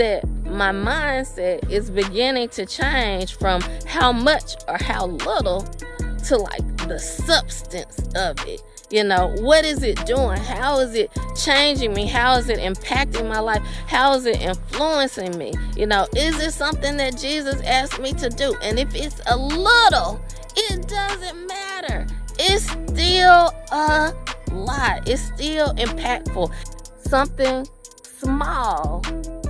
that my mindset is beginning to change from how much or how little to like the substance of it. What is it doing? How is it changing me? How is it impacting my life? How is it influencing me? Is it something that Jesus asked me to do? And if it's a little, it doesn't matter. It's still a lot. It's still impactful. Something small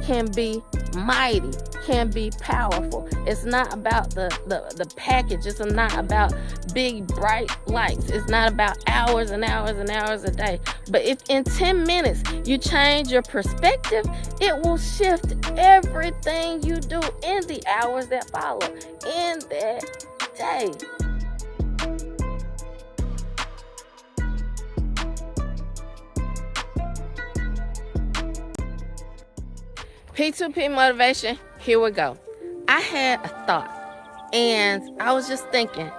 can be mighty, can be powerful. It's not about the package. It's not about big bright lights. It's not about hours and hours and hours a day. But if in 10 minutes you change your perspective, it will shift everything you do in the hours that follow, in that day. P2P motivation, here we go. I had a thought, and I was just thinking,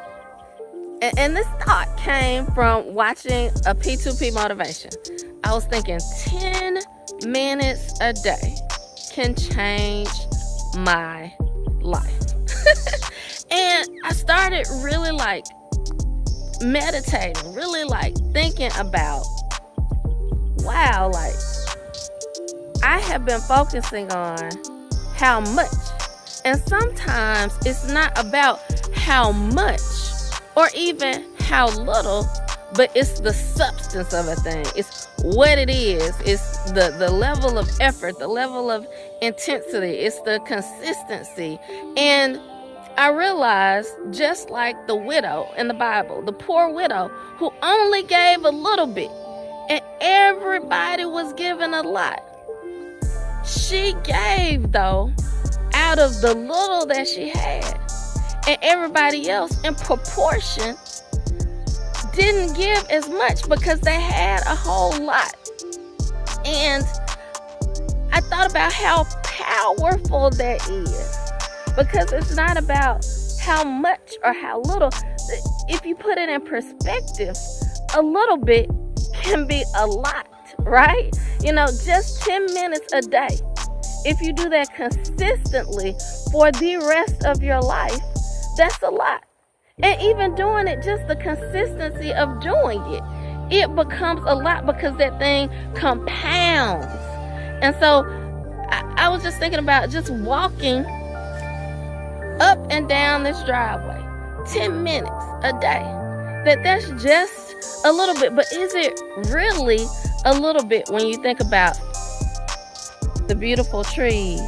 and this thought came from watching a P2P motivation. I was thinking 10 minutes a day can change my life. And I started really meditating, really thinking about, wow, I have been focusing on how much. And sometimes it's not about how much or even how little, but it's the substance of a thing. It's what it is. It's the level of effort, the level of intensity. It's the consistency. And I realized, just like the widow in the Bible, the poor widow who only gave a little bit, and everybody was given a lot. She gave, though, out of the little that she had. And everybody else, in proportion, didn't give as much because they had a whole lot. And I thought about how powerful that is. Because it's not about how much or how little. If you put it in perspective, a little bit can be a lot. Right? Just 10 minutes a day. If you do that consistently for the rest of your life, that's a lot. And even doing it, just the consistency of doing it, it becomes a lot because that thing compounds. And so I was just thinking about just walking up and down this driveway, 10 minutes a day. That's just a little bit, but is it really a little bit when you think about the beautiful trees,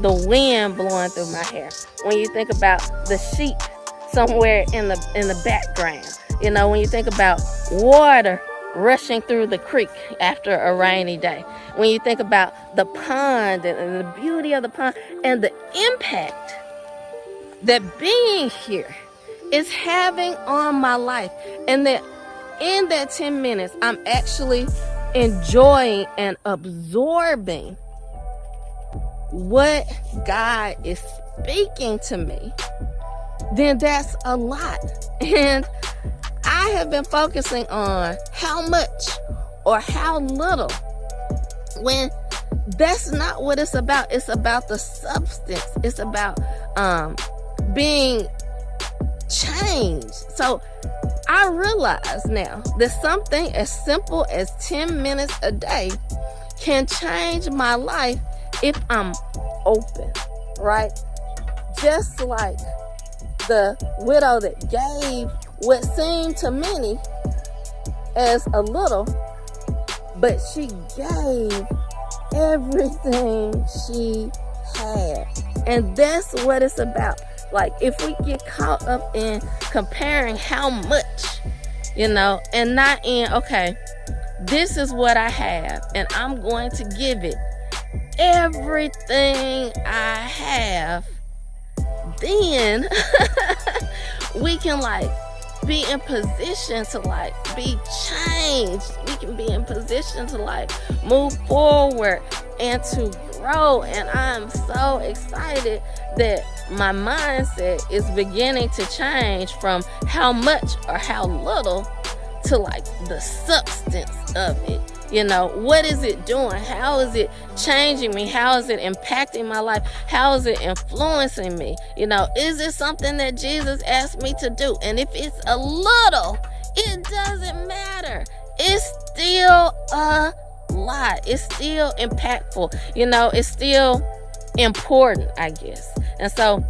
the wind blowing through my hair, when you think about the sheep somewhere in the background, when you think about water rushing through the creek after a rainy day, when you think about the pond and the beauty of the pond and the impact that being here is having on my life, and that in that 10 minutes, I'm actually enjoying and absorbing what God is speaking to me, then that's a lot. And I have been focusing on how much or how little, when that's not what it's about. It's about the substance. It's about being changed. So I realize now that something as simple as 10 minutes a day can change my life if I'm open, right? Just like the widow that gave what seemed to many as a little, but she gave everything she had. And that's what it's about. Like, if we get caught up in comparing how much, and not in, okay, this is what I have, and I'm going to give it everything I have, then we can be in position to be changed. We can be in position to move forward and to grow. And I'm so excited that my mindset is beginning to change from how much or how little to the substance of it. What is it doing? How is it changing me? How is it impacting my life? How is it influencing me? Is it something that Jesus asked me to do? And if it's a little, it doesn't matter. It's still a lot. It's still impactful. It's still important, I guess. And so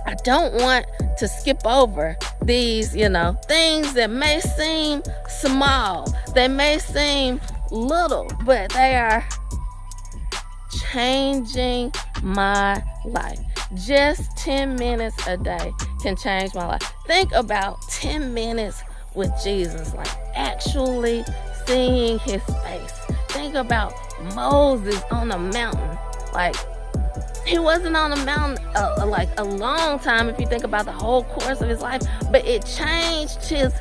I don't want to skip over these, things that may seem small, they may seem little, but they are changing my life. Just 10 minutes a day can change my life. Think about 10 minutes with Jesus, like actually seeing his face. Think about Moses on the mountain. Like, he wasn't on the mountain like a long time if you think about the whole course of his life, but it changed his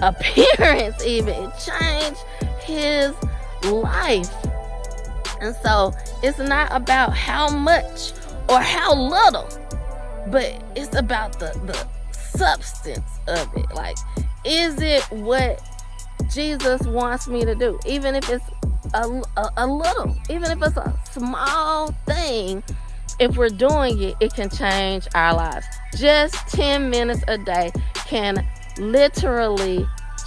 appearance even. It changed his life. And so it's not about how much or how little, but it's about the substance of it. Like, is it what Jesus wants me to do? Even if it's a little, even if it's a small thing, if we're doing it, it can change our lives. Just 10 minutes a day can literally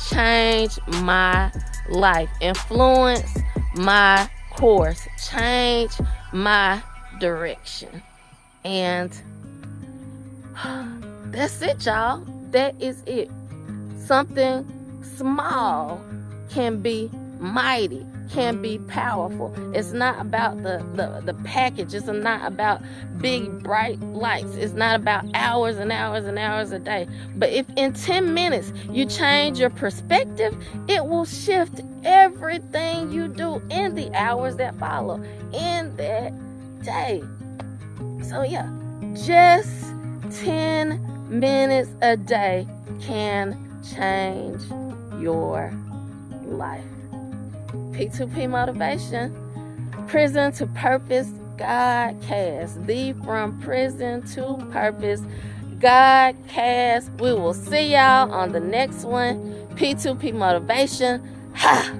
change my life, influence my course, change my direction. And that's it, y'all. That is it. Something small can be mighty, can be powerful. It's not about the package. It's not about big bright lights. It's not about hours and hours and hours a day. But if in 10 minutes you change your perspective, it will shift everything you do in the hours that follow in that day. So yeah, just 10 minutes a day can change your life. P2P Motivation, Prison to Purpose, GodCast. The From Prison to Purpose, GodCast. We will see y'all on the next one. P2P Motivation. Ha!